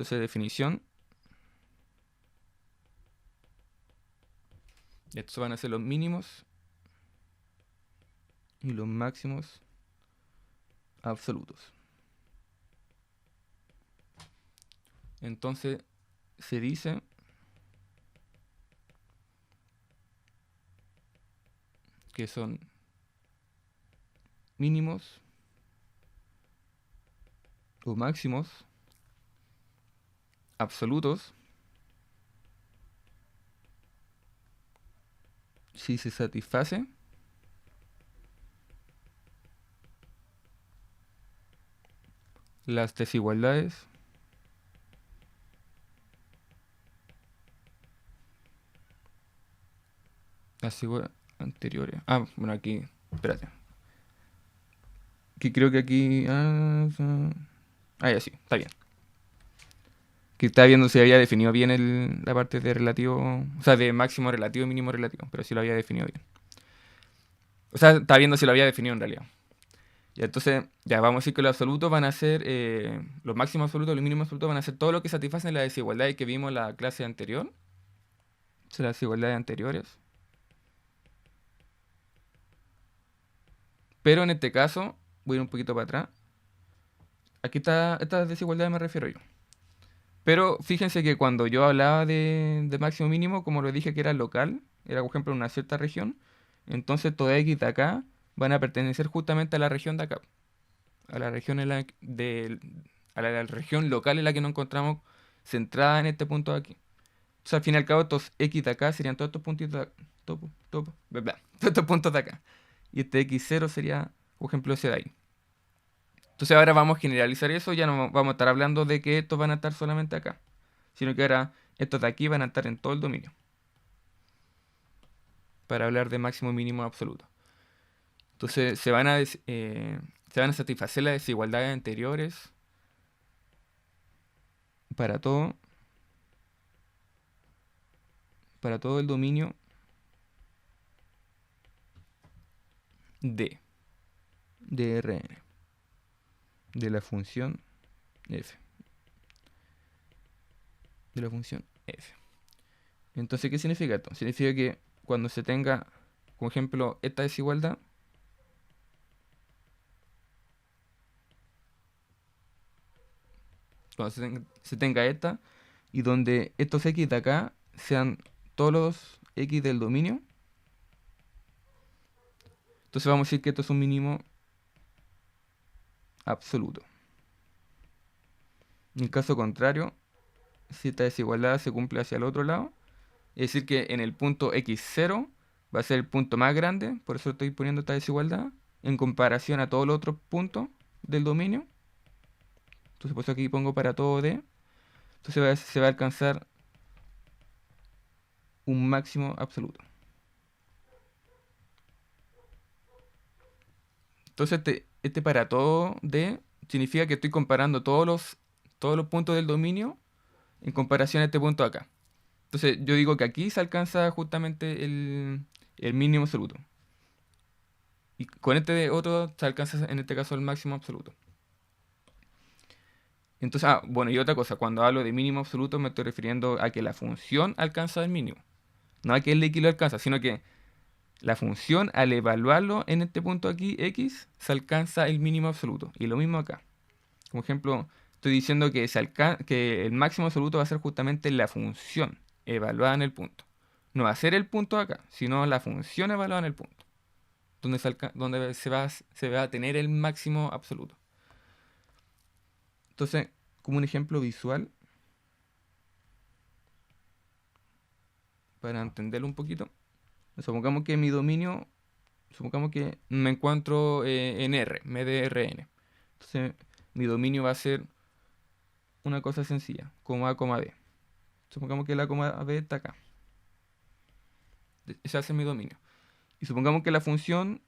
Entonces, definición. Estos van a ser los mínimos y los máximos absolutos. Entonces, se dice que son mínimos o máximos absolutos si se satisface las desigualdades anteriores. Ah, bueno, aquí, espérate. Que creo que aquí... ya sí, está bien. Que estaba viendo si había definido bien la parte de relativo... O sea, de máximo relativo y mínimo relativo. Pero si lo había definido bien. O sea, estaba viendo si lo había definido en realidad. Y entonces, ya vamos a decir que los absolutos van a ser... los máximos absolutos y los mínimos absolutos van a ser todo lo que satisfacen la desigualdad que vimos en la clase anterior. O sea, las desigualdades anteriores. Pero en este caso, voy a ir un poquito para atrás. Aquí está, estas desigualdades me refiero yo. Pero fíjense que cuando yo hablaba de máximo mínimo, como lo dije que era local, era por ejemplo en una cierta región, entonces toda X de acá van a pertenecer justamente a la región de acá, a la región, a la región local en la que nos encontramos centrada en este punto de aquí. O sea, al fin y al cabo, estos X de acá serían todos estos puntitos de acá, todos estos puntos de acá. Y este X0 sería, por ejemplo, ese de ahí. Entonces ahora vamos a generalizar eso, ya no vamos a estar hablando de que estos van a estar solamente acá, sino que ahora estos de aquí van a estar en todo el dominio, para hablar de máximo, mínimo, absoluto. Entonces se van a satisfacer las desigualdades anteriores para todo el dominio de Rn, de la función f. De la función f. Entonces, ¿qué significa esto? Significa que cuando se tenga, como ejemplo, esta desigualdad, cuando se tenga esta, y donde estos x de acá sean todos los x del dominio, entonces vamos a decir que esto es un mínimo absoluto. En el caso contrario, si esta desigualdad se cumple hacia el otro lado, es decir que en el punto x0 va a ser el punto más grande, por eso estoy poniendo esta desigualdad, en comparación a todos los otros puntos del dominio. Entonces por eso aquí pongo para todo D. Entonces se va a alcanzar un máximo absoluto. Entonces este para todo D significa que estoy comparando todos los puntos del dominio en comparación a este punto de acá. Entonces yo digo que aquí se alcanza justamente el mínimo absoluto. Y con este otro se alcanza en este caso el máximo absoluto. Entonces, bueno, y otra cosa, cuando hablo de mínimo absoluto me estoy refiriendo a que la función alcanza el mínimo. No a que el x lo alcanza, sino que la función al evaluarlo en este punto aquí, x, se alcanza el mínimo absoluto. Y lo mismo acá. Como ejemplo, estoy diciendo que, que el máximo absoluto va a ser justamente la función evaluada en el punto. No va a ser el punto acá, sino la función evaluada en el punto. Donde se va a tener el máximo absoluto. Entonces, como un ejemplo visual, para entenderlo un poquito, supongamos que mi dominio, supongamos que me encuentro en R, MDRN. Entonces, mi dominio va a ser una cosa sencilla, como A, B. Supongamos que la coma B está acá. Ese hace mi dominio. Y supongamos que la función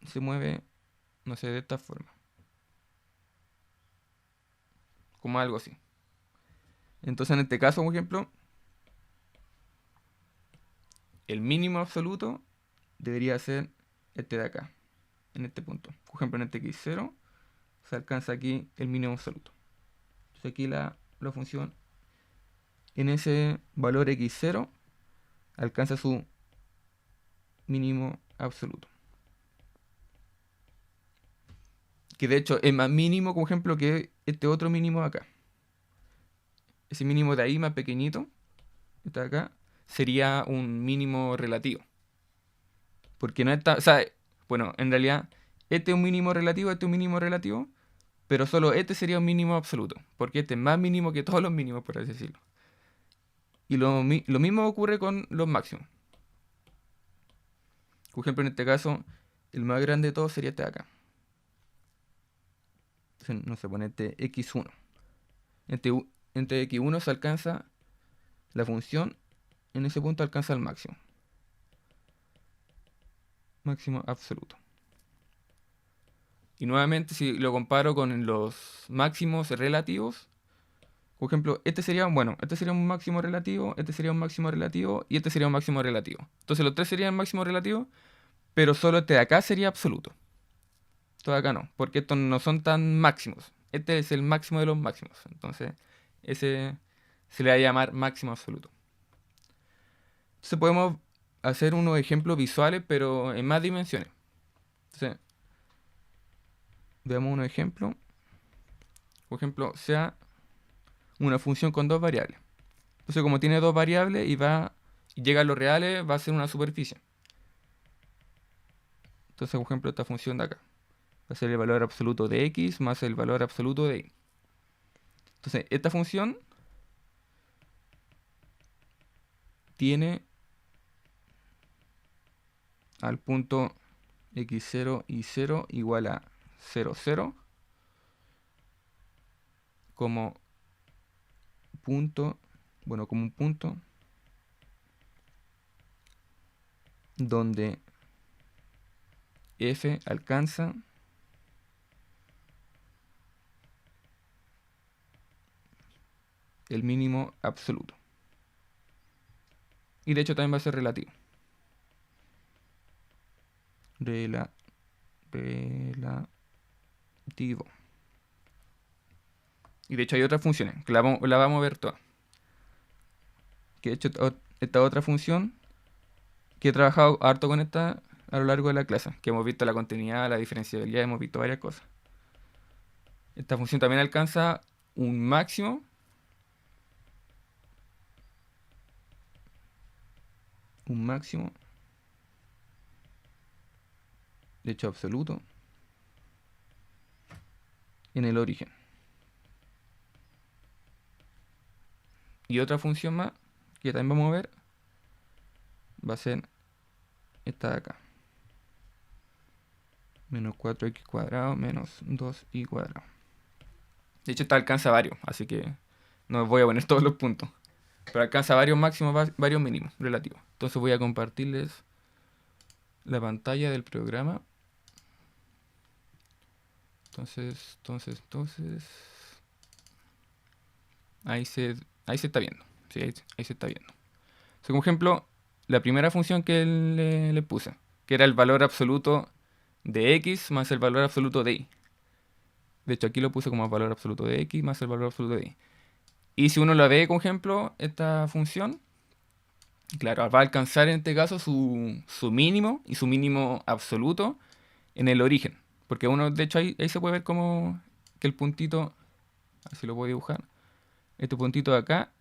se mueve, no sé, de esta forma. Como algo así. Entonces, en este caso, por ejemplo, el mínimo absoluto debería ser este de acá, en este punto. Por ejemplo, en este x0 se alcanza aquí el mínimo absoluto. Entonces aquí la función en ese valor x0 alcanza su mínimo absoluto. Que de hecho es más mínimo, como ejemplo, que este otro mínimo de acá. Ese mínimo de ahí más pequeñito, este de acá, sería un mínimo relativo. Porque no está, o sea, bueno, en realidad este es un mínimo relativo, este es un mínimo relativo, pero solo este sería un mínimo absoluto, porque este es más mínimo que todos los mínimos, por así decirlo. Y lo mismo ocurre con los máximos. Por ejemplo, en este caso, el más grande de todos sería este de acá. Entonces, no se pone este x1. Entre x1 se alcanza la función, en ese punto alcanza el máximo. Máximo absoluto. Y nuevamente, si lo comparo con los máximos relativos, por ejemplo, este sería un máximo relativo, este sería un máximo relativo y este sería un máximo relativo. Entonces los tres serían máximos relativos, pero solo este de acá sería absoluto. Esto de acá no, porque estos no son tan máximos. Este es el máximo de los máximos. Entonces, ese se le va a llamar máximo absoluto. Entonces podemos hacer unos ejemplos visuales, pero en más dimensiones. Entonces, veamos un ejemplo. Por ejemplo, sea una función con dos variables. Entonces, como tiene dos variables y llega a los reales, va a ser una superficie. Entonces, por ejemplo, esta función de acá va a ser el valor absoluto de x más el valor absoluto de y. Entonces, esta función tiene al punto x0 y 0 igual a 0, 0 como punto, como un punto donde f alcanza el mínimo absoluto. Y de hecho también va a ser relativo. Relativo. Y de hecho hay otras funciones, que la vamos a ver todas. Que de hecho esta otra función, que he trabajado harto con esta a lo largo de la clase, que hemos visto la continuidad, la diferenciabilidad, hemos visto varias cosas. Esta función también alcanza un máximo de hecho absoluto en el origen. Y otra función más que también vamos a ver va a ser esta de acá. Menos 4x cuadrado menos 2y cuadrado. De hecho esta alcanza varios, así que no voy a poner todos los puntos. Pero alcanza varios máximos, varios mínimos relativos. Entonces voy a compartirles la pantalla del programa. Entonces. Ahí se está viendo. Sí, ahí se está viendo. O sea, como ejemplo, la primera función que le puse, que era el valor absoluto de x más el valor absoluto de y. De hecho, aquí lo puse como valor absoluto de x más el valor absoluto de y. Y si uno la ve, como ejemplo, esta función, claro, va a alcanzar en este caso su mínimo y su mínimo absoluto en el origen. Porque uno, de hecho, ahí se puede ver como que el puntito, así lo puedo dibujar, este puntito de acá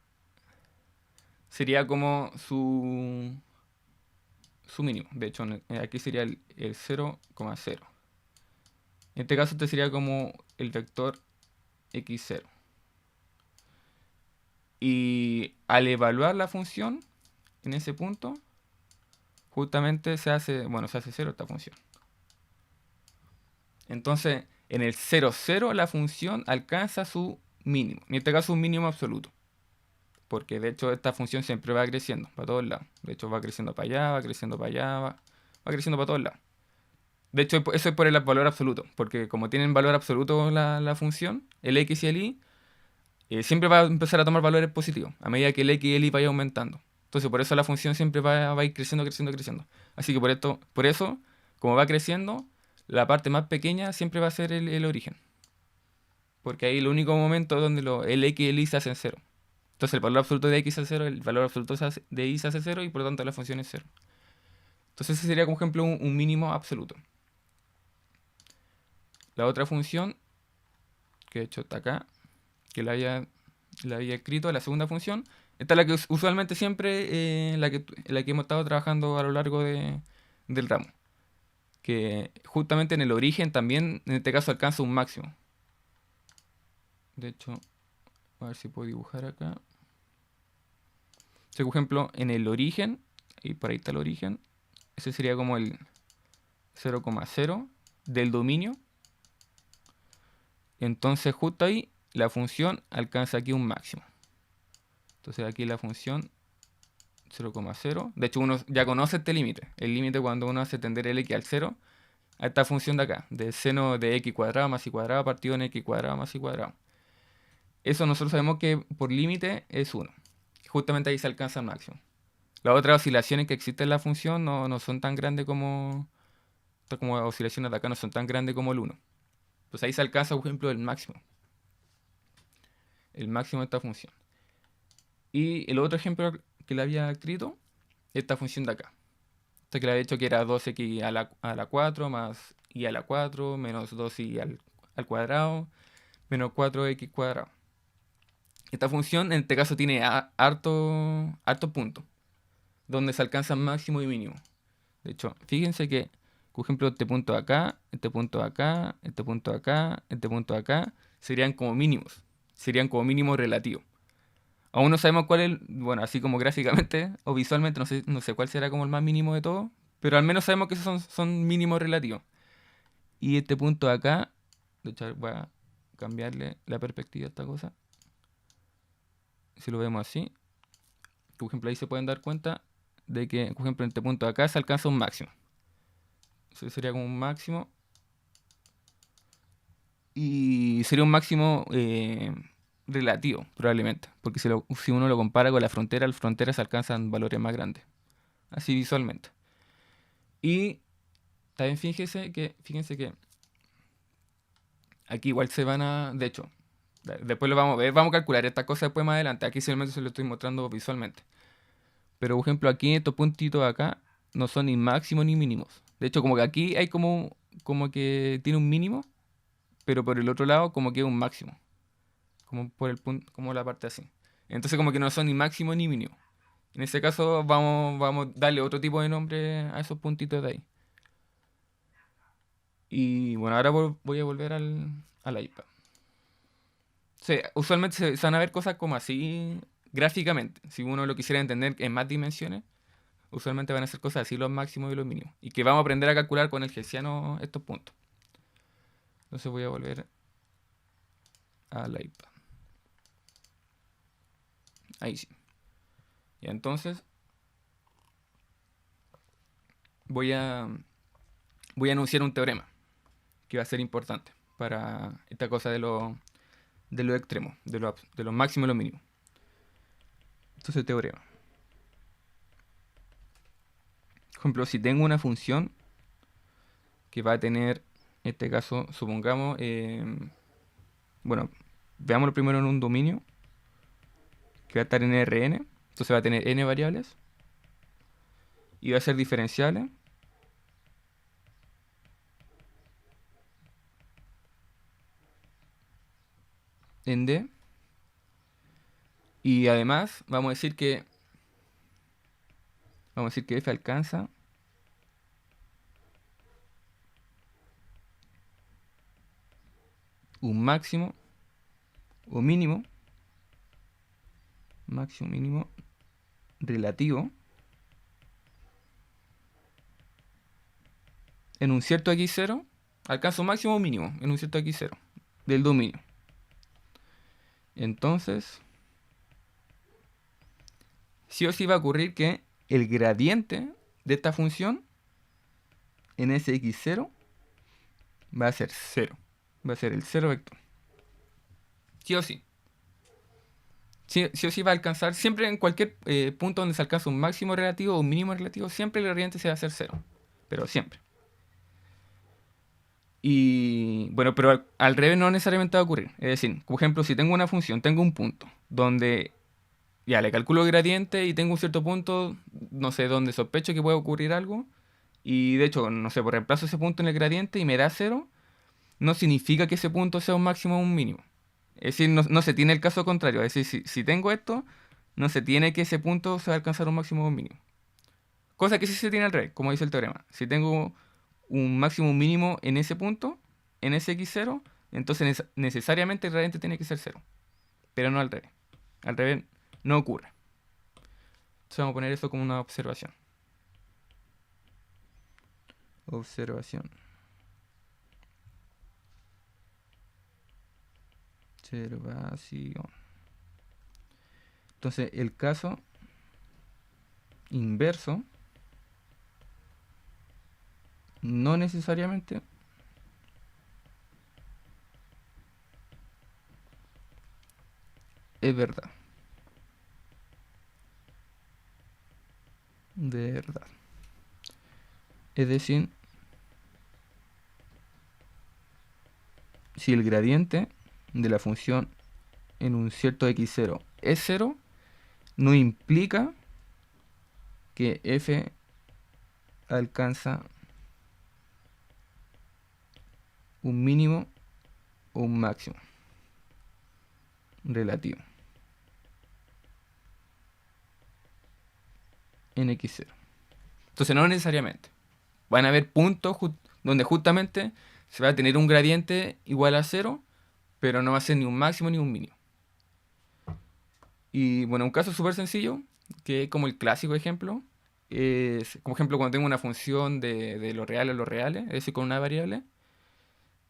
sería como su mínimo. De hecho, aquí sería el 0,0. En este caso, este sería como el vector x0. Y al evaluar la función en ese punto, justamente se hace 0 esta función. Entonces, en el 0, 0 la función alcanza su mínimo. En este caso, un mínimo absoluto. Porque de hecho esta función siempre va creciendo para todos lados. De hecho va creciendo para allá, va creciendo para allá, va creciendo para todos lados. De hecho eso es por el valor absoluto. Porque como tienen valor absoluto la función, el x y el y, siempre va a empezar a tomar valores positivos a medida que el x y el y vaya aumentando. Entonces por eso la función siempre va a ir creciendo, creciendo, creciendo. Así que por eso, como va creciendo, la parte más pequeña siempre va a ser el origen. porque ahí el único momento donde el x y el y se hacen cero. Entonces el valor absoluto de x es cero, el valor absoluto de y se hace cero y por lo tanto la función es cero. Entonces ese sería como ejemplo un mínimo absoluto. La otra función, que de hecho está acá, que la había escrito, la segunda función, esta es la que usualmente siempre, la que hemos estado trabajando a lo largo del ramo. Que justamente en el origen también, en este caso, alcanza un máximo. De hecho, a ver si puedo dibujar acá. Por ejemplo, en el origen, y por ahí está el origen, ese sería como el 0,0 del dominio. Entonces justo ahí la función alcanza aquí un máximo. Entonces aquí la función 0,0. De hecho uno ya conoce este límite. El límite cuando uno hace tender el x al 0 a esta función de acá, de seno de x cuadrado más y cuadrado partido en x cuadrado más y cuadrado. Eso nosotros sabemos que por límite es 1. Justamente ahí se alcanza el máximo. Las otras oscilaciones que existen en la función no son tan grandes como oscilaciones de acá, no son tan grandes como el 1. Pues ahí se alcanza, por ejemplo, el máximo. El máximo de esta función. Y el otro ejemplo que le había escrito, esta función de acá. Esta que le había dicho que era 2x a la 4 más y a la 4 menos 2y al cuadrado menos 4x cuadrado. Esta función en este caso tiene harto punto, donde se alcanzan máximo y mínimo. De hecho, fíjense que, por ejemplo, este punto de acá, este punto de acá, este punto de acá, este punto de acá, serían como mínimos. Serían como mínimos relativos. Aún no sabemos cuál es, bueno, así como gráficamente o visualmente, no sé cuál será como el más mínimo de todo, pero al menos sabemos que esos son mínimos relativos. Y este punto de acá, de hecho voy a cambiarle la perspectiva a esta cosa. Si lo vemos así, por ejemplo ahí se pueden dar cuenta de que, por ejemplo, en este punto de acá se alcanza un máximo. Eso sería como un máximo. Y sería un máximo relativo, probablemente. Porque si uno lo compara con la frontera se alcanzan valores más grandes. Así visualmente. Y también fíjense que aquí igual se van a... De hecho, después lo vamos a ver. Vamos a calcular esta cosa después más adelante. Aquí simplemente se lo estoy mostrando visualmente. Pero por ejemplo aquí estos puntitos acá no son ni máximos ni mínimos. De hecho como que aquí hay como que tiene un mínimo. Pero por el otro lado como que es un máximo. Como por el punto, como la parte así. Entonces como que no son ni máximo ni mínimo. En ese caso vamos a darle otro tipo de nombre a esos puntitos de ahí. Y bueno, ahora voy a volver al iPad. Sí, usualmente se van a ver cosas como así gráficamente. Si uno lo quisiera entender en más dimensiones, usualmente van a ser cosas así los máximos y los mínimos. Y que vamos a aprender a calcular con el Hessiano estos puntos. Entonces voy a volver al iPad. Ahí sí. Y entonces voy a anunciar un teorema que va a ser importante para esta cosa de lo extremo, de lo máximo y lo mínimo. Entonces, teorema. Por ejemplo, si tengo una función que va a tener, en este caso, supongamos, bueno, veámoslo primero en un dominio que va a estar en Rn, entonces va a tener n variables y va a ser diferenciable en D. Y además vamos a decir que f alcanza un máximo o mínimo relativo en un cierto x0, alcanza un máximo o mínimo en un cierto x0 del dominio. Entonces, sí o sí va a ocurrir que el gradiente de esta función en ese x0 va a ser 0. Va a ser el 0 vector. Sí o sí. Sí o sí va a alcanzar, siempre en cualquier punto donde se alcanza un máximo relativo o un mínimo relativo, siempre el gradiente se va a hacer 0. Pero siempre. Y bueno, pero al revés no necesariamente va a ocurrir. Es decir, por ejemplo, si tengo una función, tengo un punto donde ya le calculo el gradiente y tengo un cierto punto, no sé, donde sospecho que puede ocurrir algo. Y de hecho, no sé, por reemplazo ese punto en el gradiente y me da cero, no significa que ese punto sea un máximo o un mínimo. Es decir, no se tiene el caso contrario. Es decir, si tengo esto, no se tiene que ese punto se va a alcanzar un máximo o un mínimo. Cosa que sí se tiene al revés, como dice el teorema. Si tengo un máximo o un mínimo en ese punto, en ese x0, entonces necesariamente el gradiente tiene que ser cero. Pero no al revés. Al revés no ocurre. Entonces vamos a poner eso como una observación. Observación. Observación. Entonces el caso inverso no necesariamente es verdad. Verdad. Es decir, si el gradiente de la función en un cierto x0 es cero, no implica que f alcanza un mínimo o un máximo relativo en x0. Entonces no necesariamente. Van a haber puntos donde justamente se va a tener un gradiente igual a cero, pero no va a ser ni un máximo ni un mínimo. Y bueno, un caso súper sencillo, que es como el clásico ejemplo, es como ejemplo cuando tengo una función de lo real a lo reales, es decir, con una variable,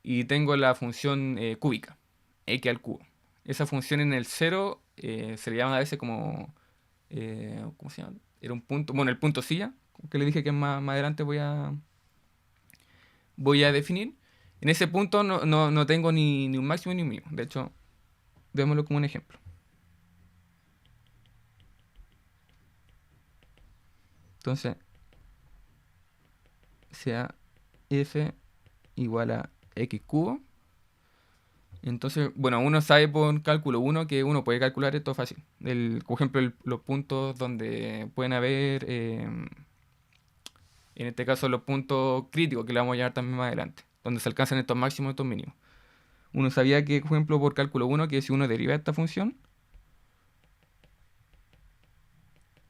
y tengo la función cúbica, x al cubo. Esa función en el cero se le llama a veces como, ¿cómo se llama? Era un punto, bueno, el punto silla, que le dije que más adelante voy a definir. En ese punto no tengo ni un máximo ni un mínimo. De hecho, veámoslo como un ejemplo. Entonces, sea f igual a x cubo. Entonces, bueno, uno sabe por cálculo uno que uno puede calcular esto fácil. Por ejemplo, los puntos donde pueden haber, en este caso, los puntos críticos, que le vamos a llamar también más adelante, donde se alcanzan estos máximos y estos mínimos. Uno sabía que, por ejemplo, por cálculo uno que si uno deriva esta función,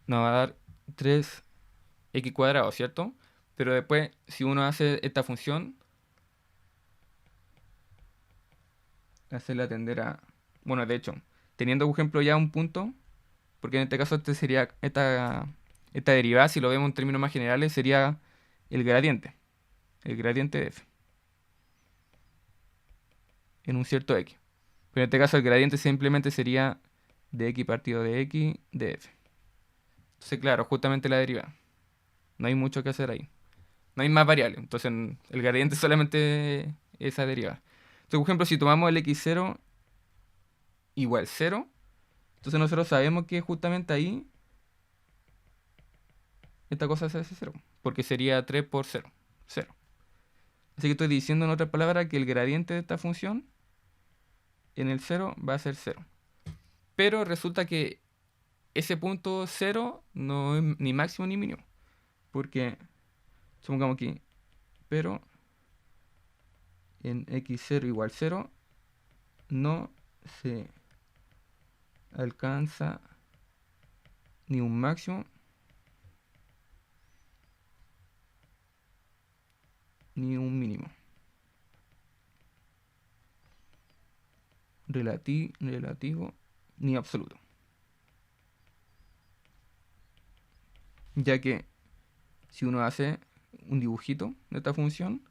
nos va a dar 3x cuadrado, ¿cierto? Pero después, si uno hace esta función, hacerla tender a... Bueno, de hecho, teniendo, por ejemplo, ya un punto, porque en este caso este sería esta derivada, si lo vemos en términos más generales, sería el gradiente de f, en un cierto x. Pero en este caso el gradiente simplemente sería de x partido de x de f. Entonces, claro, justamente la derivada. No hay mucho que hacer ahí. No hay más variables. Entonces, el gradiente es solamente esa derivada. Entonces, por ejemplo, si tomamos el x0 igual 0, entonces nosotros sabemos que justamente ahí esta cosa se hace 0, porque sería 3 por 0, 0. Así que estoy diciendo en otras palabras que el gradiente de esta función en el 0 va a ser 0. Pero resulta que ese punto 0 no es ni máximo ni mínimo, porque supongamos aquí, pero en x0 igual 0 no se alcanza ni un máximo ni un mínimo relativo ni absoluto, ya que si uno hace un dibujito de esta función,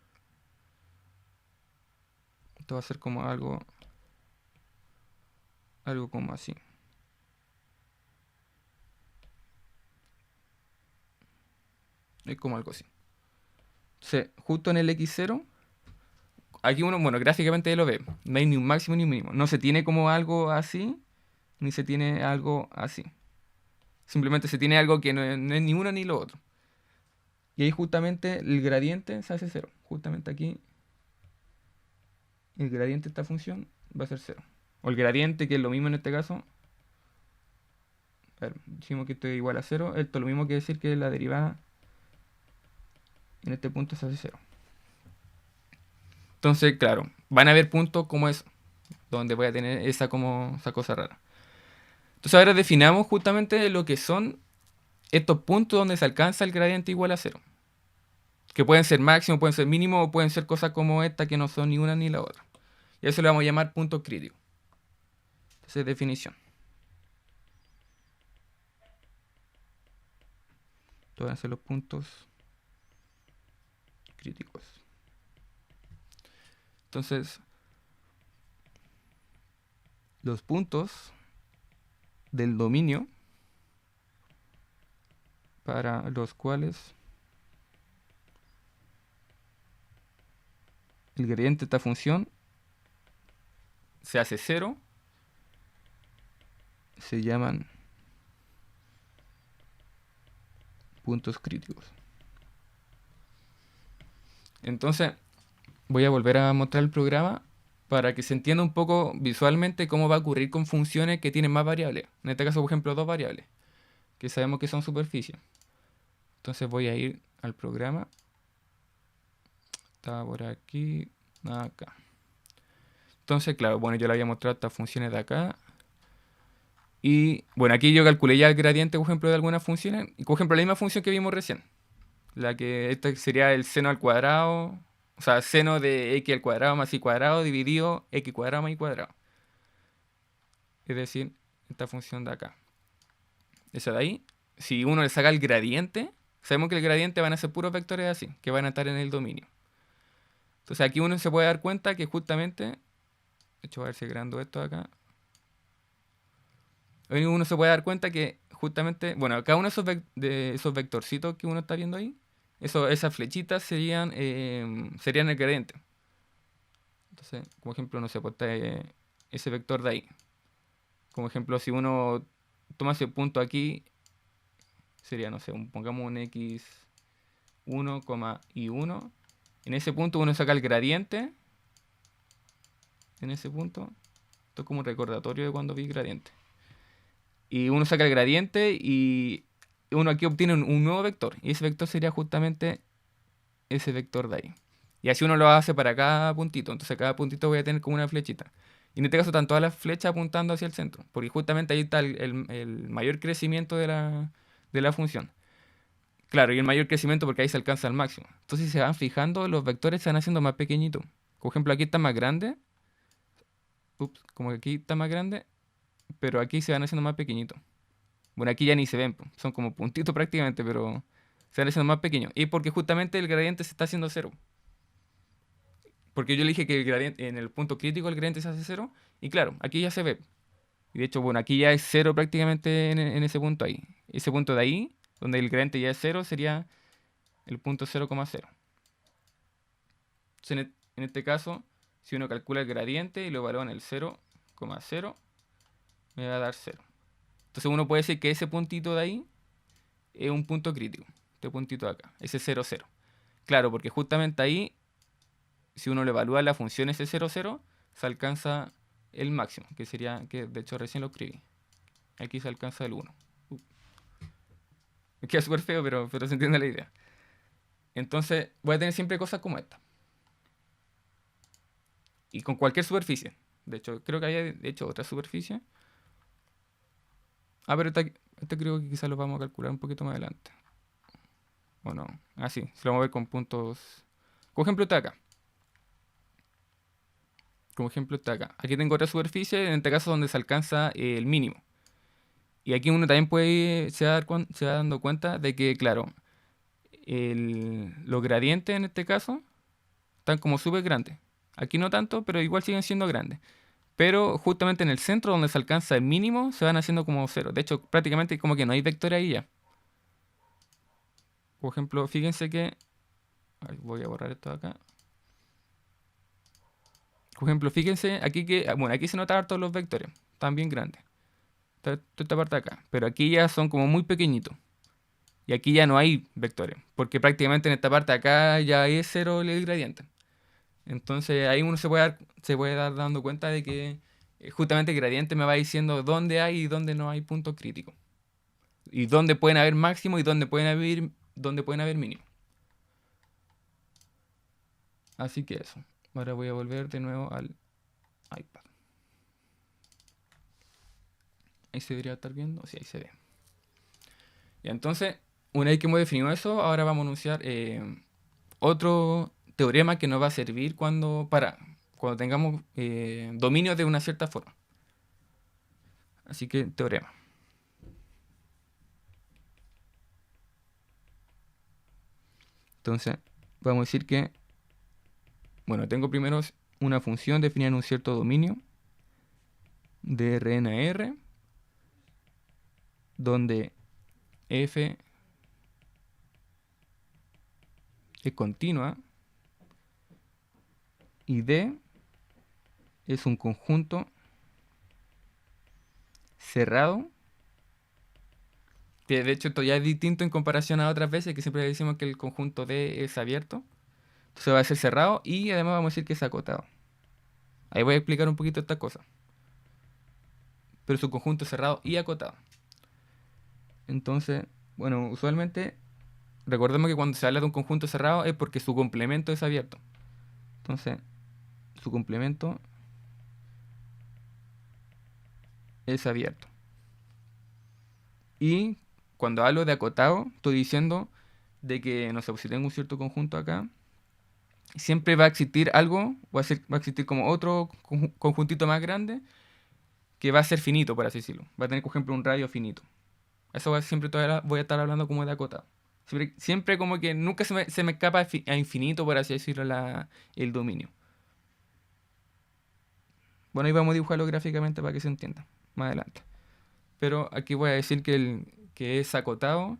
esto va a ser como algo como así. Es como algo así. Entonces, justo en el x0, aquí uno, bueno, gráficamente ya lo ve. No hay ni un máximo ni un mínimo. No se tiene como algo así, ni se tiene algo así. Simplemente se tiene algo que no es ni uno ni lo otro. Y ahí justamente el gradiente se hace cero. Justamente aquí el gradiente de esta función va a ser 0. O el gradiente, que es lo mismo en este caso. A ver, decimos que esto es igual a 0. Esto es lo mismo que decir que la derivada en este punto se hace 0. Entonces, claro, van a haber puntos como eso, donde voy a tener esa cosa rara. Entonces ahora definamos justamente lo que son estos puntos donde se alcanza el gradiente igual a 0. Que pueden ser máximo, pueden ser mínimo, o pueden ser cosas como esta que no son ni una ni la otra. Y a eso le vamos a llamar puntos críticos. Entonces, definición. Estos van a ser los puntos críticos. Entonces, los puntos del dominio para los cuales el gradiente de esta función se hace 0 se llaman puntos críticos. Entonces, voy a volver a mostrar el programa para que se entienda un poco visualmente cómo va a ocurrir con funciones que tienen más variables. En este caso, por ejemplo, 2 variables, que sabemos que son superficies. Entonces voy a ir al programa. Está por aquí, acá. Entonces, claro, bueno, yo le había mostrado estas funciones de acá. Y, bueno, aquí yo calculé ya el gradiente, por ejemplo, de algunas funciones. Y, por ejemplo, la misma función que vimos recién. Esta sería el seno al cuadrado. O sea, seno de x al cuadrado más y cuadrado dividido x cuadrado más y cuadrado. Es decir, esta función de acá. Esa de ahí. Si uno le saca el gradiente, sabemos que el gradiente van a ser puros vectores así, que van a estar en el dominio. Entonces aquí uno se puede dar cuenta que justamente, de hecho voy a ver si agrando esto acá. Uno se puede dar cuenta que justamente, bueno, cada uno de esos vectorcitos que uno está viendo ahí, esas flechitas serían el gradiente. Entonces, como ejemplo, no sé, pues está ese vector de ahí. Como ejemplo, si uno toma ese punto aquí, sería, no sé, pongamos un x1, y 1. En ese punto uno saca el gradiente. En ese punto, esto es como un recordatorio de cuando vi gradiente. Y uno saca el gradiente y uno aquí obtiene un nuevo vector. Y ese vector sería justamente ese vector de ahí. Y así uno lo hace para cada puntito. Entonces cada puntito voy a tener como una flechita. Y en este caso están todas las flechas apuntando hacia el centro. Porque justamente ahí está el mayor crecimiento de la función. Claro, y el mayor crecimiento porque ahí se alcanza al máximo. Entonces si se van fijando, los vectores se van haciendo más pequeñitos. Por ejemplo, aquí está más grande. Ups, como que aquí está más grande. Pero aquí se van haciendo más pequeñitos. Bueno, aquí ya ni se ven, po, son como puntitos prácticamente, pero se van haciendo más pequeños. Y porque justamente el gradiente se está haciendo 0. Porque yo le dije que el gradiente, en el punto crítico el gradiente se hace 0. Y claro, aquí ya se ve. Y de hecho, bueno, aquí ya es 0 prácticamente en ese punto ahí. Ese punto de ahí, donde el gradiente ya es 0, sería el punto 0,0. Entonces, en este caso, si uno calcula el gradiente y lo evalúa en el 0,0, me va a dar 0. Entonces uno puede decir que ese puntito de ahí es un punto crítico. Este puntito de acá, ese 0, 0. Claro, porque justamente ahí, si uno le evalúa la función ese 0, 0, se alcanza el máximo, que sería, que de hecho recién lo escribí. Aquí se alcanza el 1. Queda súper feo, pero se entiende la idea. Entonces voy a tener siempre cosas como esta. Y con cualquier superficie. De hecho, creo que había hecho otra superficie. Ah, pero esta creo que quizás lo vamos a calcular un poquito más adelante. ¿O no? Ah, sí, se lo vamos a ver con puntos. Como ejemplo está acá. Como ejemplo está acá. Aquí tengo otra superficie, en este caso donde se alcanza el mínimo. Y aquí uno también se va dando cuenta de que, claro, los gradientes en este caso están como súper grandes. Aquí no tanto, pero igual siguen siendo grandes. Pero justamente en el centro donde se alcanza el mínimo se van haciendo como 0. De hecho, prácticamente como que no hay vector ahí ya. Por ejemplo, fíjense que... voy a borrar esto de acá. Por ejemplo, fíjense aquí que... Bueno, aquí se notan todos los vectores. Están bien grandes. Esta parte de acá. Pero aquí ya son como muy pequeñitos. Y aquí ya no hay vectores. Porque prácticamente en esta parte de acá ya es 0 el gradiente. Entonces ahí uno se puede dar dando cuenta de que justamente el gradiente me va diciendo dónde hay y dónde no hay puntos críticos. Y dónde pueden haber máximo y dónde pueden haber mínimo. Así que eso. Ahora voy a volver de nuevo al iPad. Ahí se debería estar viendo. Sí, ahí se ve. Y entonces, una vez que hemos definido eso, ahora vamos a anunciar otro teorema que nos va a servir cuando tengamos dominio de una cierta forma. Así que, teorema. Entonces, vamos a decir que, bueno, tengo primero una función definida en un cierto dominio de Rn a R, donde f es continua y D es un conjunto cerrado, que de hecho esto ya es distinto en comparación a otras veces que siempre decimos que el conjunto D es abierto. Entonces va a ser cerrado y además vamos a decir que es acotado. Ahí voy a explicar un poquito esta cosa. Pero es un conjunto cerrado y acotado. Entonces, bueno, usualmente recordemos que cuando se habla de un conjunto cerrado es porque su complemento es abierto. Entonces, su complemento es abierto. Y cuando hablo de acotado, estoy diciendo de que, no sé, pues si tengo un cierto conjunto acá, siempre va a existir algo, va a existir como otro conjuntito más grande que va a ser finito, por así decirlo. Va a tener, por ejemplo, un radio finito. Eso siempre todavía voy a estar hablando como de acotado. Siempre como que nunca se me escapa a infinito, por así decirlo, el dominio. Bueno, ahí vamos a dibujarlo gráficamente para que se entienda más adelante. Pero aquí voy a decir que es acotado.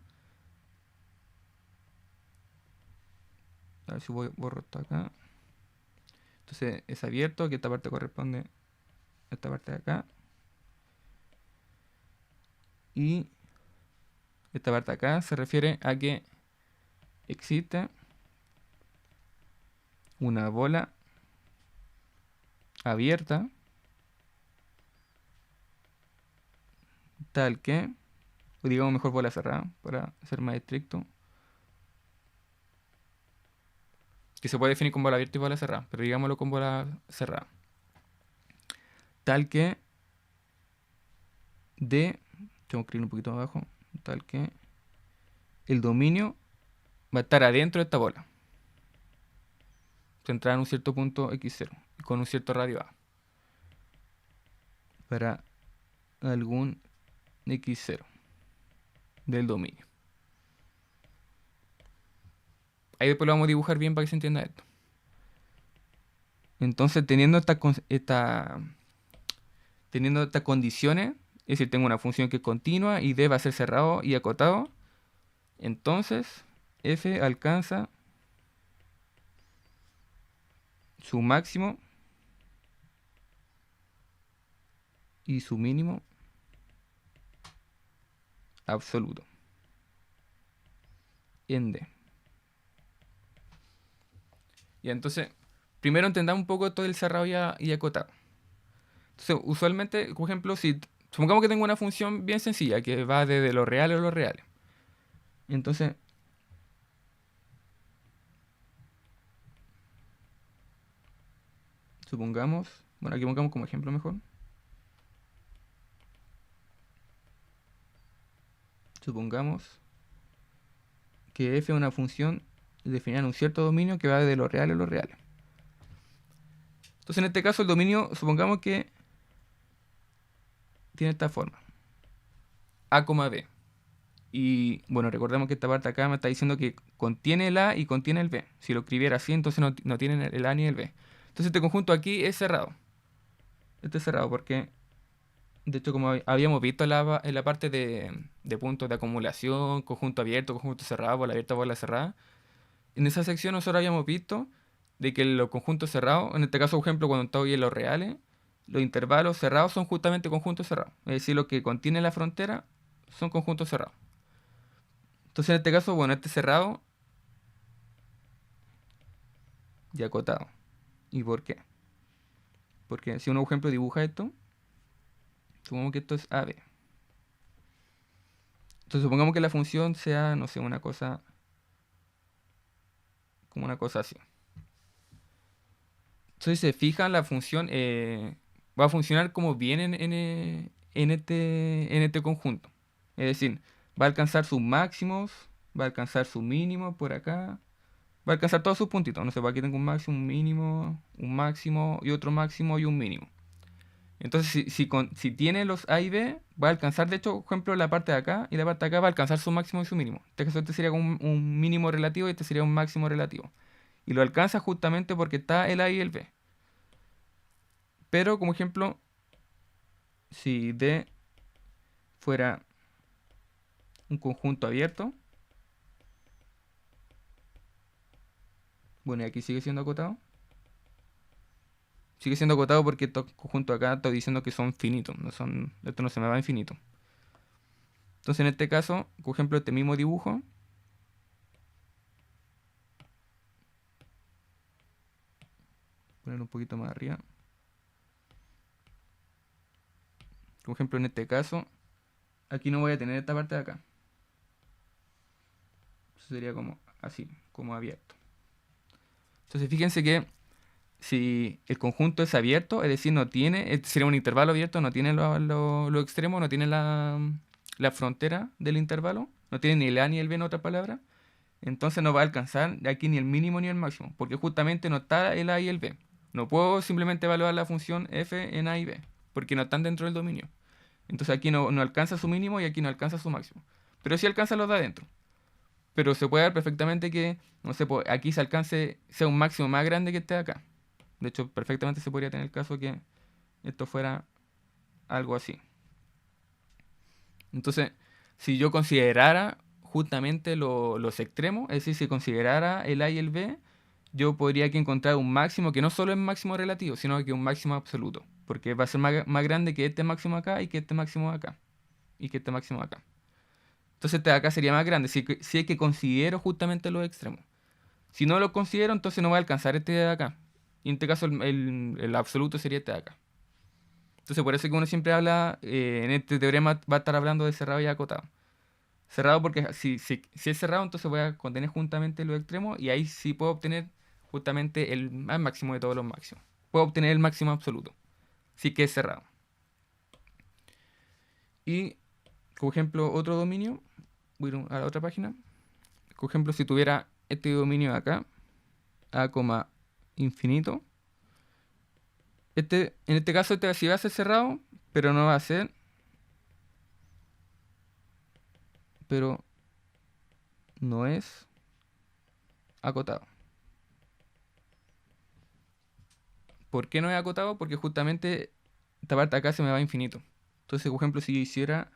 A ver si borro esto acá. Entonces es abierto, que esta parte corresponde a esta parte de acá. Y esta parte de acá se refiere a que existe una bola abierta tal que, o digamos mejor bola cerrada, para ser más estricto, que se puede definir con bola abierta y bola cerrada, pero digámoslo con bola cerrada. Tal que tengo que escribir un poquito abajo, tal que el dominio va a estar adentro de esta bola, centrada en un cierto punto x0, con un cierto radio a, para algún x0 del dominio. Ahí después lo vamos a dibujar bien para que se entienda esto. Entonces, teniendo estas condiciones, es decir, tengo una función que es continua y D va a ser cerrado y acotado, entonces f alcanza su máximo y su mínimo absoluto en D. Y entonces, primero entendamos un poco todo el cerrado y acotado. Entonces, usualmente, por ejemplo, si supongamos que tengo una función bien sencilla que va desde lo real a lo real. Entonces, supongamos, bueno, aquí pongamos como ejemplo mejor. Supongamos que f es una función definida en un cierto dominio que va desde lo real a lo real. Entonces, en este caso, el dominio, supongamos que tiene esta forma. A, B. Y bueno, recordemos que esta parte acá me está diciendo que contiene el A y contiene el B. Si lo escribiera así, entonces no tiene el A ni el B. Entonces este conjunto aquí es cerrado. Este es cerrado porque, de hecho, como habíamos visto en la parte de puntos de acumulación, conjunto abierto, conjunto cerrado, bola abierta, bola cerrada, en esa sección nosotros habíamos visto de que los conjuntos cerrados, en este caso, por ejemplo, cuando estoy en los reales, los intervalos cerrados son justamente conjuntos cerrados. Es decir, lo que contiene la frontera son conjuntos cerrados. Entonces, en este caso, bueno, este cerrado y acotado. ¿Y por qué? Porque si uno, por ejemplo, dibuja esto, supongamos que esto es AB. Entonces supongamos que la función sea, no sé, una cosa como una cosa así. Entonces, si se fijan, la función va a funcionar como viene en este conjunto. Es decir, va a alcanzar sus máximos, va a alcanzar su mínimo por acá, va a alcanzar todos sus puntitos. No sé, aquí tengo un máximo, un máximo y otro máximo y un mínimo. Entonces, si tiene los A y B, va a alcanzar, de hecho, por ejemplo, la parte de acá y la parte de acá va a alcanzar su máximo y su mínimo. En este caso, este sería como un mínimo relativo y este sería un máximo relativo. Y lo alcanza justamente porque está el A y el B. Pero, como ejemplo, si D fuera un conjunto abierto, bueno, y aquí sigue siendo acotado. Sigue siendo acotado porque estos conjuntos acá estoy diciendo que son finitos, esto no se me va a infinito. Entonces, en este caso, por ejemplo, este mismo dibujo, poner un poquito más arriba. Por ejemplo, en este caso, aquí no voy a tener esta parte de acá. Eso sería como así, como abierto. Entonces, fíjense que si el conjunto es abierto, es decir, no tiene, sería un intervalo abierto, no tiene lo extremo, no tiene la frontera del intervalo, no tiene ni el A ni el B en otra palabra, entonces no va a alcanzar aquí ni el mínimo ni el máximo, porque justamente no está el A y el B. No puedo simplemente evaluar la función f en A y B, porque no están dentro del dominio. Entonces aquí no alcanza su mínimo y aquí no alcanza su máximo. Pero sí alcanza los de adentro. Pero se puede dar perfectamente que, no sé, pues, aquí se alcance, sea un máximo más grande que este de acá. De hecho, perfectamente se podría tener el caso que esto fuera algo así. Entonces, si yo considerara justamente los extremos, es decir, si considerara el A y el B, yo podría aquí encontrar un máximo que no solo es máximo relativo, sino que un máximo absoluto. Porque va a ser más grande que este máximo acá y que este máximo acá. Y que este máximo acá. Entonces este de acá sería más grande, si es que considero justamente los extremos. Si no lo considero, entonces no voy a alcanzar este de acá. Y en este caso el absoluto sería este de acá. Entonces por eso que uno siempre habla, en este teorema va a estar hablando de cerrado y acotado. Cerrado porque si es cerrado, entonces voy a contener justamente los extremos y ahí sí puedo obtener justamente el más máximo de todos los máximos. Puedo obtener el máximo absoluto. Sí que es cerrado. Y, por ejemplo, otro dominio, voy a ir a la otra página. Por ejemplo, si tuviera este dominio de acá, A, infinito. En este caso, este sí va a ser cerrado, pero no va a ser. Pero no es acotado. ¿Por qué no es acotado? Porque justamente esta parte de acá se me va a infinito. Entonces, por ejemplo, si yo hiciera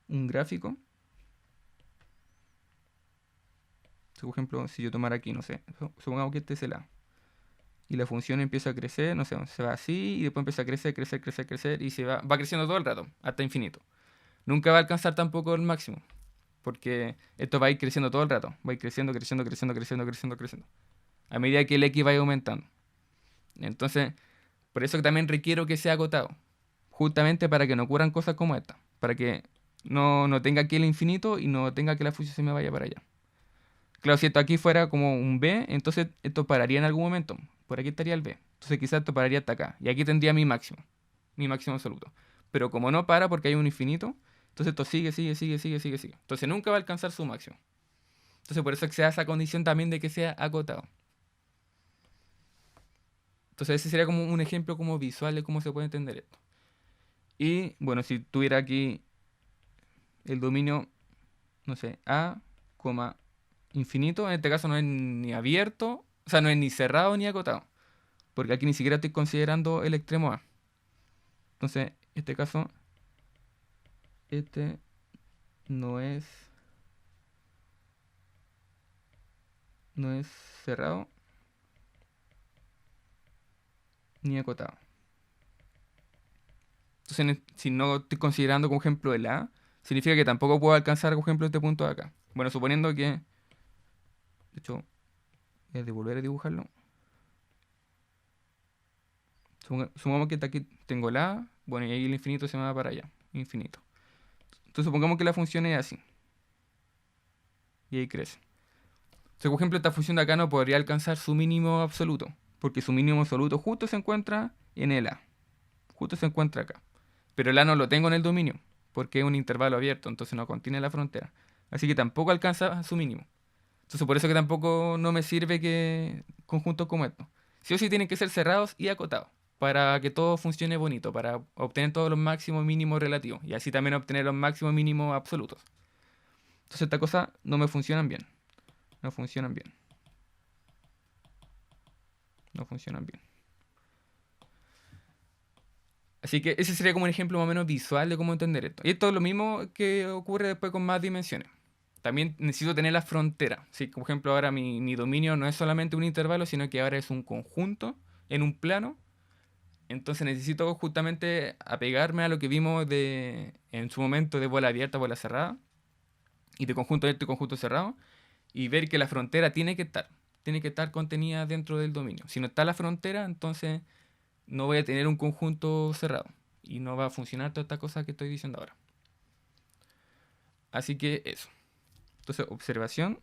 un gráfico, por ejemplo, si yo tomara aquí, no sé, supongamos que este es el A. Y la función empieza a crecer, no sé, se va así y después empieza a crecer, crecer, crecer, crecer y va creciendo todo el rato, hasta infinito. Nunca va a alcanzar tampoco el máximo, porque esto va a ir creciendo todo el rato, va a ir creciendo, creciendo, creciendo, creciendo, creciendo, creciendo, a medida que el X vaya aumentando. Entonces, por eso que también requiero que sea acotado, justamente para que no ocurran cosas como esta, para que no tenga aquí el infinito y no tenga que la función se me vaya para allá. Claro, si esto aquí fuera como un B, entonces esto pararía en algún momento. Por aquí estaría el B. Entonces quizás esto pararía hasta acá. Y aquí tendría mi máximo absoluto. Pero como no para porque hay un infinito, entonces esto sigue, sigue, sigue, sigue, sigue, sigue. Entonces nunca va a alcanzar su máximo. Entonces por eso es que se da esa condición también de que sea acotado. Entonces ese sería como un ejemplo como visual de cómo se puede entender esto. Y bueno, si tuviera aquí el dominio, no sé, A, infinito, en este caso no es ni abierto, o sea, no es ni cerrado ni acotado. Porque aquí ni siquiera estoy considerando el extremo A. Entonces, en este caso, este no es, no es cerrado ni acotado. Entonces, si no estoy considerando como ejemplo el A, significa que tampoco puedo alcanzar, por ejemplo, este punto de acá. Bueno, suponiendo que, de hecho, voy a volver a dibujarlo. Supongamos que aquí tengo la A, bueno, y ahí el infinito se me va para allá, infinito. Entonces supongamos que la función es así, y ahí crece. Entonces, por ejemplo, esta función de acá no podría alcanzar su mínimo absoluto, porque su mínimo absoluto justo se encuentra en el A, justo se encuentra acá. Pero el A no lo tengo en el dominio, porque es un intervalo abierto, entonces no contiene la frontera. Así que tampoco alcanza su mínimo. Entonces por eso que tampoco no me sirve que conjuntos como estos. Sí o sí tienen que ser cerrados y acotados, para que todo funcione bonito, para obtener todos los máximos mínimos relativos, y así también obtener los máximos mínimos absolutos. Entonces estas cosas no me funcionan bien. No funcionan bien. No funcionan bien. Así que ese sería como un ejemplo más o menos visual de cómo entender esto. Y esto es lo mismo que ocurre después con más dimensiones. También necesito tener la frontera. ¿Sí? Por ejemplo, ahora mi dominio no es solamente un intervalo, sino que ahora es un conjunto en un plano. Entonces necesito justamente apegarme a lo que vimos en su momento de bola abierta, bola cerrada, y de conjunto abierto y conjunto cerrado, y ver que la frontera tiene que estar contenida dentro del dominio. Si no está la frontera, entonces no voy a tener un conjunto cerrado y no va a funcionar toda esta cosa que estoy diciendo ahora. Así que eso. Entonces, observación.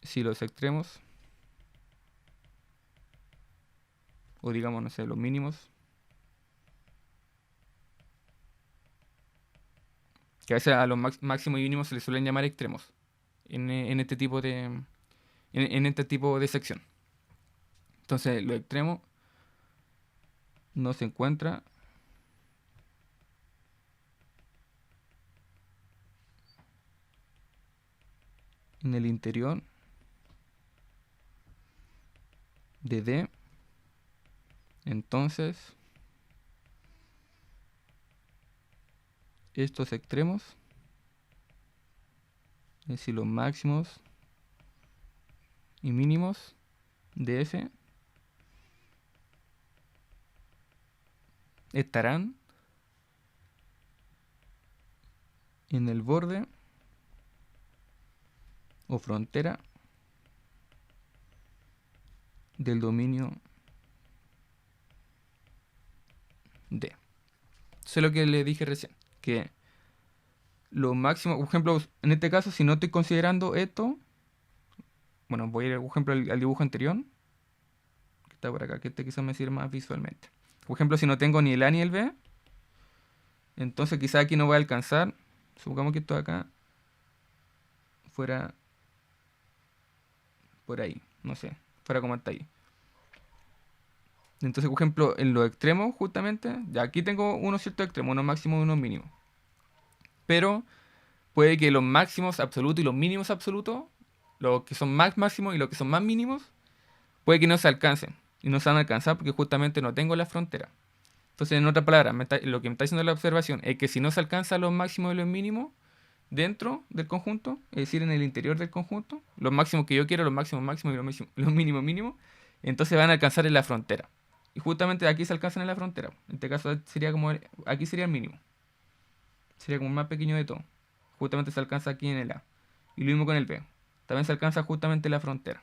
Si los extremos, o digamos, no sé, los mínimos, que a veces a los máximos y mínimos se les suelen llamar extremos en este tipo en este tipo de sección. Entonces, lo extremo no se encuentra en el interior de D. Entonces, estos extremos, es decir, los máximos y mínimos de F, estarán en el borde o frontera del dominio D. Eso es lo que le dije recién, que lo máximo, por ejemplo, en este caso, si no estoy considerando esto, bueno, voy a ir, por ejemplo, al dibujo anterior, que está por acá, que este quizás me sirve más visualmente. Por ejemplo, si no tengo ni el A ni el B, entonces quizás aquí no voy a alcanzar, supongamos que esto de acá fuera por ahí, no sé, fuera como está ahí. Entonces, por ejemplo, en los extremos, justamente, ya aquí tengo unos ciertos extremos, unos máximos y unos mínimos. Pero puede que los máximos absolutos y los mínimos absolutos, los que son más máximos y los que son más mínimos, puede que no se alcancen. Y no se van a alcanzar porque justamente no tengo la frontera. Entonces, en otras palabras, lo que me está diciendo la observación es que si no se alcanzan los máximos y los mínimos dentro del conjunto, es decir, en el interior del conjunto, los máximos que yo quiero, los máximos máximos y los mínimos mínimos, entonces van a alcanzar en la frontera. Y justamente aquí se alcanzan en la frontera. En este caso sería como, aquí sería el mínimo. Sería como el más pequeño de todo. Justamente se alcanza aquí en el A. Y lo mismo con el B. También se alcanza justamente en la frontera.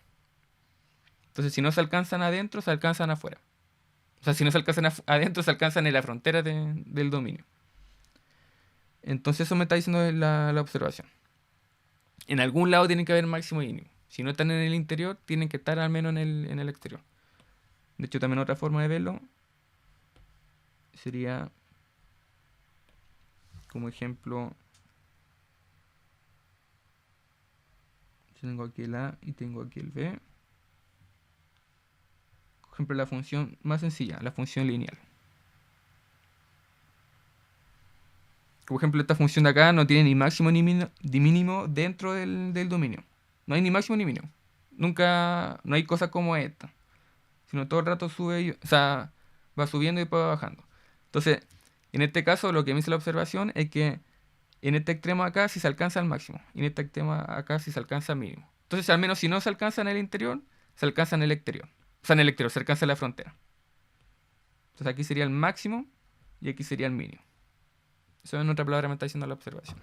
Entonces, si no se alcanzan adentro, se alcanzan afuera. O sea, si no se alcanzan adentro, se alcanzan en la frontera del dominio. Entonces, eso me está diciendo la observación. En algún lado tienen que haber máximo y mínimo. Si no están en el interior, tienen que estar al menos en el exterior. De hecho, también otra forma de verlo sería, como ejemplo, tengo aquí el A y tengo aquí el B. Por ejemplo, la función más sencilla, la función lineal. Por ejemplo, esta función de acá no tiene ni máximo ni mínimo dentro del dominio. No hay ni máximo ni mínimo. Nunca, no hay cosas como esta. Sino todo el rato sube, o sea, va subiendo y después va bajando. Entonces, en este caso, lo que me dice la observación es que en este extremo acá sí se alcanza el máximo. Y en este extremo acá sí se alcanza el mínimo. Entonces, al menos si no se alcanza en el interior, se alcanza en el exterior. O sea, en el exterior, se alcanza en la frontera. Entonces aquí sería el máximo y aquí sería el mínimo. Eso en otra palabra me está diciendo la observación.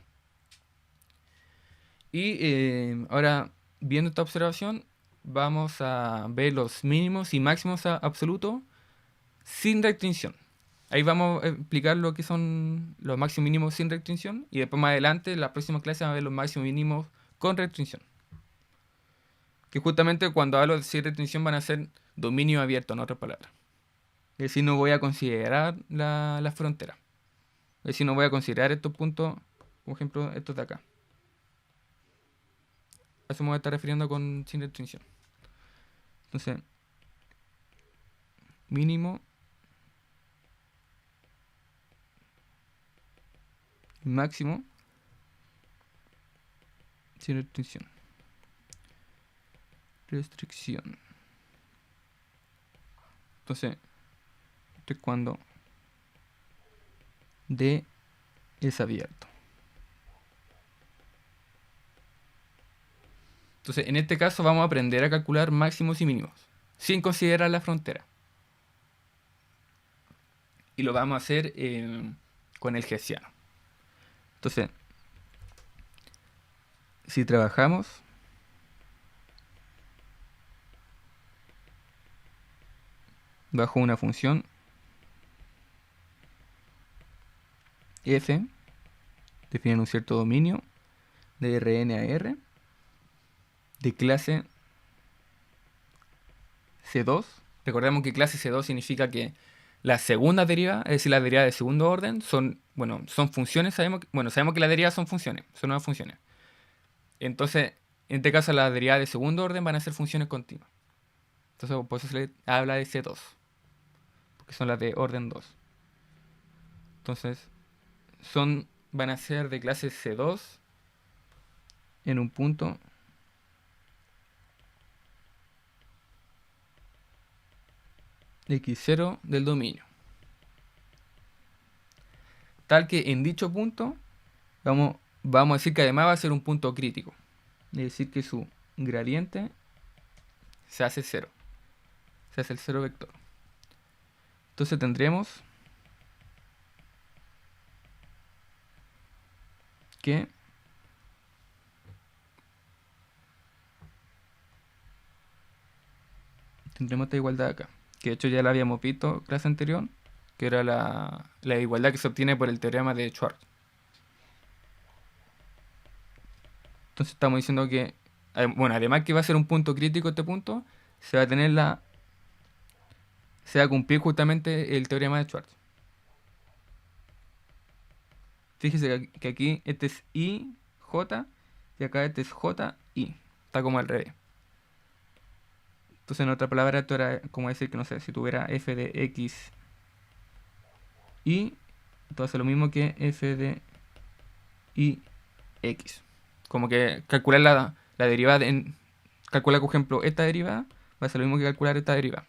Y ahora viendo esta observación, vamos a ver los mínimos y máximos absolutos sin restricción. Ahí vamos a explicar lo que son los máximos y mínimos sin restricción. Y después más adelante, en la próxima clase, vamos a ver los máximos y mínimos con restricción. Que justamente cuando hablo de sin restricción van a ser dominio abierto, en otras palabras. Es decir, no voy a considerar la frontera. Es decir, no voy a considerar estos puntos, por ejemplo, estos de acá. A eso me voy a estar refiriendo con sin restricción. Entonces, mínimo, máximo, sin restricción. Restricción. Entonces, esto es cuando D es abierto. Entonces, en este caso vamos a aprender a calcular máximos y mínimos, sin considerar la frontera. Y lo vamos a hacer con el Hessiano. Entonces, si trabajamos bajo una función f, definen un cierto dominio de Rn a R de clase C2. Recordemos que clase C2 significa que las segundas derivas, es decir, las derivas de segundo orden, son funciones. Sabemos que las derivas son funciones, son nuevas funciones. Entonces, en este caso, las derivas de segundo orden van a ser funciones continuas. Entonces, por eso se le habla de C2, porque son las de orden 2. Entonces, van a ser de clase C2 en un punto x0 del dominio. Tal que en dicho punto vamos a decir que además va a ser un punto crítico. Es decir, que su gradiente se hace 0. Se hace el 0 vector. Entonces tendremos que esta igualdad acá. Que de hecho ya la habíamos visto en clase anterior, que era la igualdad que se obtiene por el teorema de Schwarz. Entonces estamos diciendo que, además que va a ser un punto crítico este punto, se va a cumplir justamente el teorema de Schwarz. Fíjese que aquí este es I, J, y acá este es J, I. Está como al revés. Entonces, en otra palabra, esto era como decir que, no sé, si tuviera f de x, y, entonces lo mismo que f de y x. Como que calcular la derivada, calcular, por ejemplo, esta derivada, va a ser lo mismo que calcular esta derivada.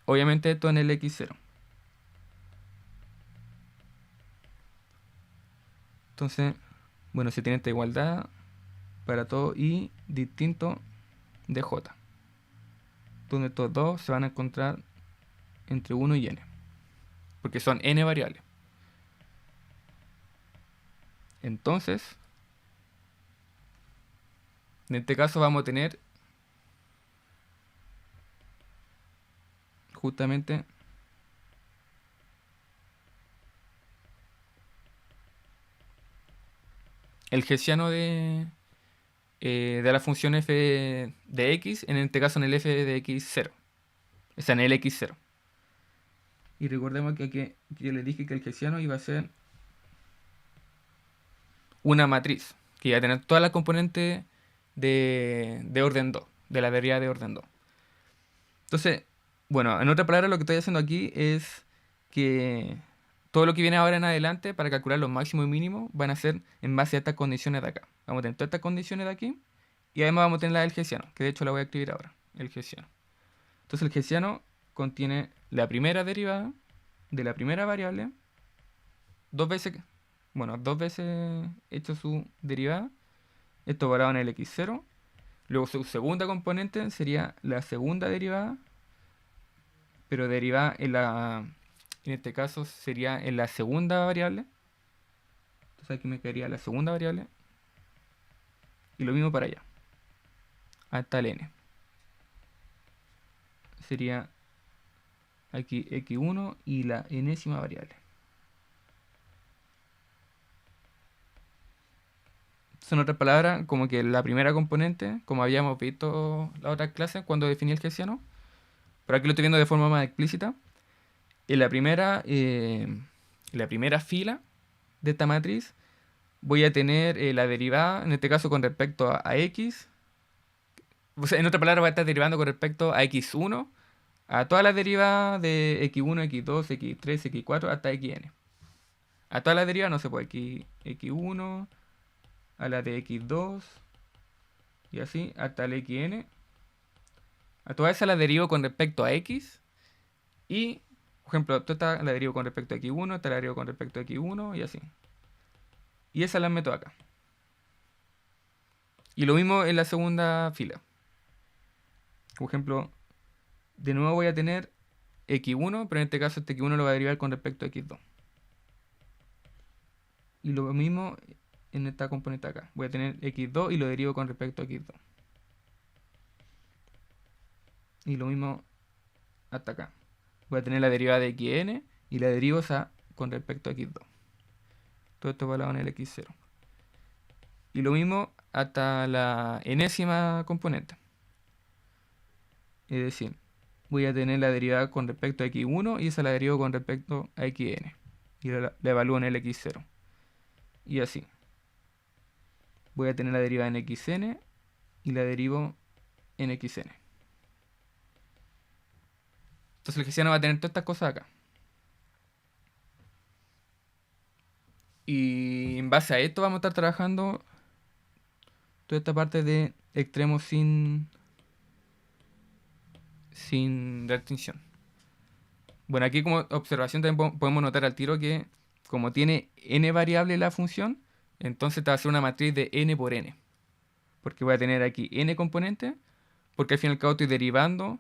Obviamente esto en el x0. Entonces, bueno, se tiene esta igualdad para todo y distinto de j, donde estos dos se van a encontrar entre 1 y n, porque son n variables. Entonces, en este caso vamos a tener justamente el Hessiano de la función f de x, en este caso en el f de x0. O sea, en el x0. Y recordemos que yo les dije que el Hessiano iba a ser una matriz, que iba a tener todas las componentes de orden 2, de la derivada de orden 2. Entonces, bueno, en otra palabra, lo que estoy haciendo aquí es que todo lo que viene ahora en adelante para calcular los máximos y mínimos van a ser en base a estas condiciones de acá. Vamos a tener todas estas condiciones de aquí y además vamos a tener la del Hessiano, que de hecho la voy a escribir ahora, el Hessiano. Entonces el Hessiano contiene la primera derivada de la primera variable, dos veces hecho su derivada, esto parado en el x0, luego su segunda componente sería la segunda derivada, pero derivada en este caso sería en la segunda variable. Entonces aquí me quedaría la segunda variable. Y lo mismo para allá. hasta el n. Sería aquí x1 y la enésima variable. En otras palabras, como que la primera componente, como habíamos visto la otra clase cuando definí el hessiano, pero aquí lo estoy viendo de forma más explícita. En la primera fila de esta matriz voy a tener la derivada, en este caso con respecto a x. O sea, en otras palabras, voy a estar derivando con respecto a x1, a todas las derivadas de x1, x2, x3, x4 hasta xn. A todas las derivadas, no sé, pues x1, a la de x2 y así hasta el xn. A todas esas las derivo con respecto a x y, por ejemplo, esta la derivo con respecto a x1, esta la derivo con respecto a x1 y así. Y esas las meto acá. Y lo mismo en la segunda fila. Por ejemplo, de nuevo voy a tener x1, pero en este caso este x1 lo voy a derivar con respecto a x2. Y lo mismo en esta componente acá. Voy a tener x2 y lo derivo con respecto a x2. Y lo mismo hasta acá. Voy a tener la derivada de xn y la derivo con respecto a x2. Todo esto va a en el x0. Y lo mismo hasta la enésima componente. Es decir, voy a tener la derivada con respecto a x1 y esa la derivo con respecto a xn. Y la evalúo en el x0. Y así. Voy a tener la derivada en xn y la derivo en xn. Entonces el hessiano va a tener todas estas cosas acá. Y en base a esto vamos a estar trabajando toda esta parte de extremos sin restricción. Bueno, aquí como observación también podemos notar al tiro que como tiene n variable la función, entonces te va a hacer una matriz de n por n. Porque voy a tener aquí n componentes, porque al fin y al cabo estoy derivando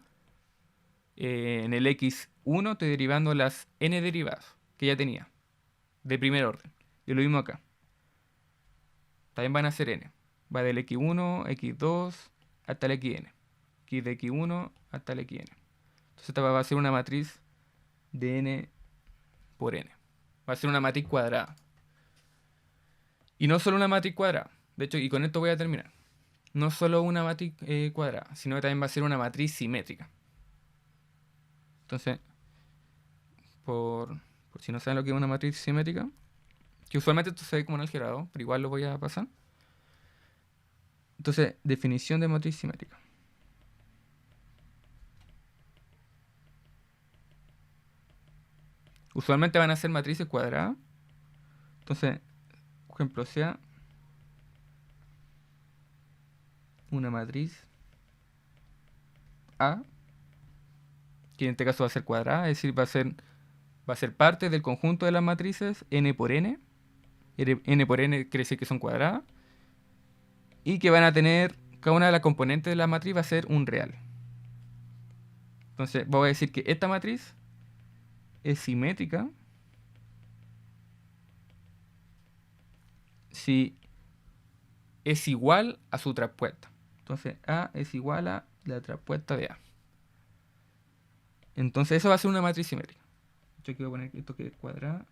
en el x1, estoy derivando las n derivadas que ya tenía, de primer orden. Y lo mismo acá. También van a ser n. Va del x1, x2 hasta el xn. Aquí de x1 hasta el xn. Entonces esta va a ser una matriz de n por n. Va a ser una matriz cuadrada. Y no solo una matriz cuadrada. De hecho, y con esto voy a terminar. No solo una matriz cuadrada, sino que también va a ser una matriz simétrica. Entonces, por si no saben lo que es una matriz simétrica, que usualmente esto se ve como en álgebra 2, pero igual lo voy a pasar. Entonces, definición de matriz simétrica. Usualmente van a ser matrices cuadradas. Entonces, por ejemplo, sea una matriz A, que en este caso va a ser cuadrada, es decir, va a ser parte del conjunto de las matrices n por n. N por n quiere decir que son cuadradas. Y que van a tener, cada una de las componentes de la matriz va a ser un real. Entonces, voy a decir que esta matriz es simétrica si es igual a su traspuesta. Entonces, A es igual a la traspuesta de A. Entonces, eso va a ser una matriz simétrica. Yo quiero poner esto que es cuadrada.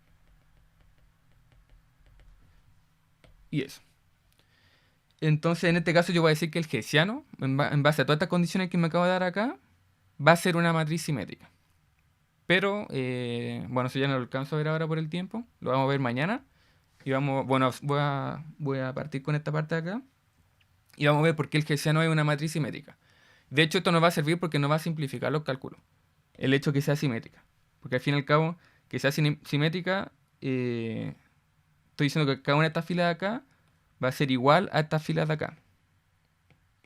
Y eso. Entonces, en este caso yo voy a decir que el hessiano, en base a todas estas condiciones que me acabo de dar acá, va a ser una matriz simétrica. Pero, bueno, eso ya no lo alcanzo a ver ahora por el tiempo. Lo vamos a ver mañana. Y vamos, bueno, voy a partir con esta parte de acá. Y vamos a ver por qué el hessiano es una matriz simétrica. De hecho, esto nos va a servir porque nos va a simplificar los cálculos. El hecho que sea simétrica. Porque al fin y al cabo, que sea simétrica, estoy diciendo que cada una de estas filas de acá va a ser igual a estas filas de acá.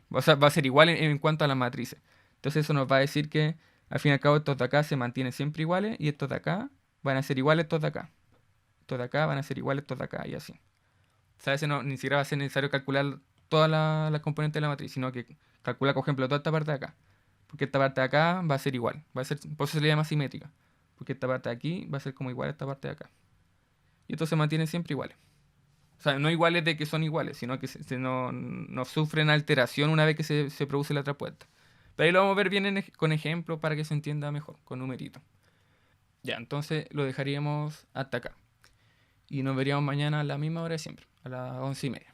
O sea, va a ser igual en cuanto a las matrices. Entonces eso nos va a decir que al fin y al cabo estos de acá se mantienen siempre iguales y estos de acá van a ser iguales a estos de acá. Estos de acá van a ser iguales a estos de acá y así. O sea, a veces ni siquiera va a ser necesario calcular todas las componentes de la matriz, sino que calcula, por ejemplo, toda esta parte de acá. Porque esta parte de acá va a ser igual. Va a ser, por eso se le llama simétrica. Porque esta parte de aquí va a ser como igual a esta parte de acá. Y estos se mantienen siempre iguales. O sea, no iguales de que son iguales, sino que no sufren alteración una vez que se produce la traspuesta. Pero ahí lo vamos a ver bien con ejemplos para que se entienda mejor, con numeritos. Ya, entonces lo dejaríamos hasta acá. Y nos veríamos mañana a la misma hora de siempre, a las 11:30.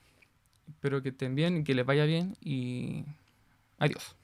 Espero que estén bien y que les vaya bien y adiós.